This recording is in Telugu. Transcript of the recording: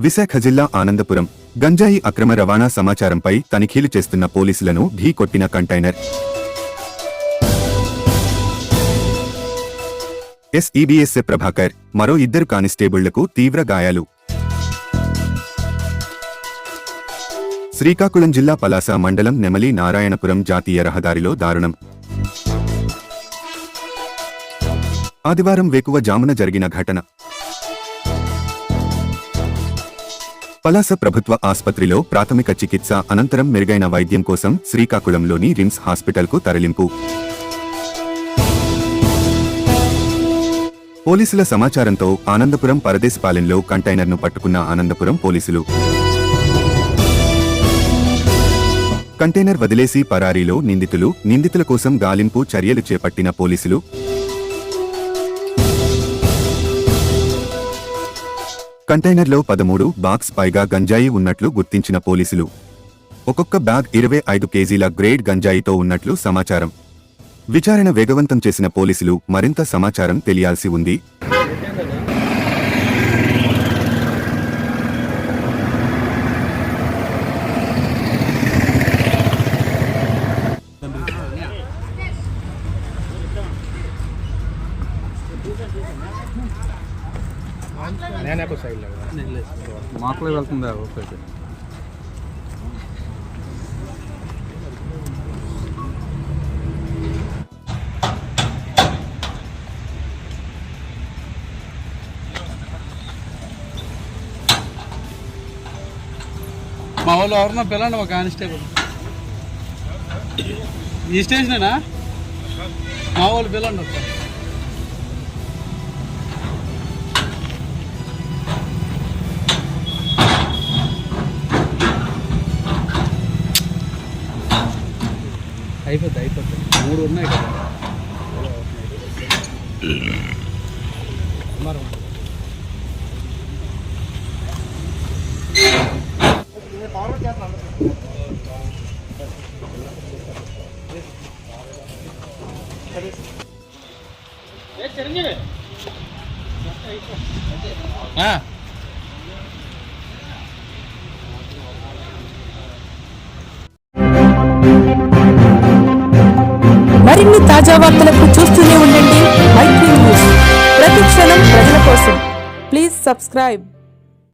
విశాఖ జిల్లా ఆనందపురం గంజాయి అక్రమ రవాణా సమాచారంపై తనిఖీలు చేస్తున్న పోలీసులను ఢీ కొట్టిన కంటైనర్. ఎస్ఈబీఎస్ఏ ప్రభాకర్, మరో ఇద్దరు కానిస్టేబుళ్లకు తీవ్ర గాయాలు. శ్రీకాకుళం జిల్లా పలాస మండలం నెమలి నారాయణపురం జాతీయ రహదారిలో దారుణం. ఆదివారం వేకువ జామున జరిగిన ఘటన. పలాస ప్రభుత్వ ఆస్పత్రిలో ప్రాథమిక చికిత్స అనంతరం మెరుగైన వైద్యం కోసం శ్రీకాకుళంలోని రిమ్స్ హాస్పిటల్కు తరలింపు. పోలీసుల సమాచారంతో ఆనందపురం పరదేశపాలెంలో కంటైనర్ను పట్టుకున్న ఆనందపురం పోలీసులు. కంటైనర్ వదిలేసి పరారీలో నిందితుల కోసం గాలింపు చర్యలు చేపట్టిన పోలీసులు. కంటైనర్లో 13 బాక్స్ పైగా గంజాయి ఉన్నట్లు గుర్తించిన పోలీసులు. ఒక్కొక్క బ్యాగ్ 25 కేజీల గ్రేడ్ గంజాయితో ఉన్నట్లు సమాచారం. విచారణ వేగవంతం చేసిన పోలీసులు మరింత సమాచారం తెలియాల్సి ఉంది. మాకులే వెళ్తుందా? ఓకే. మా వాళ్ళు ఎవరన్నా పిల్లండి, ఒక కానిస్టేబుల్. ఈ స్టేషనేనా? మా వాళ్ళు పిల్లండి ఒక. అయిపోద్ది 3 ఉన్నాయి కదా. మరిన్ని తాజా వార్తలకు చూస్తూనే ఉండండి మైత్రి న్యూస్. ప్రతి క్షణం ప్రజల కోసం. Please subscribe.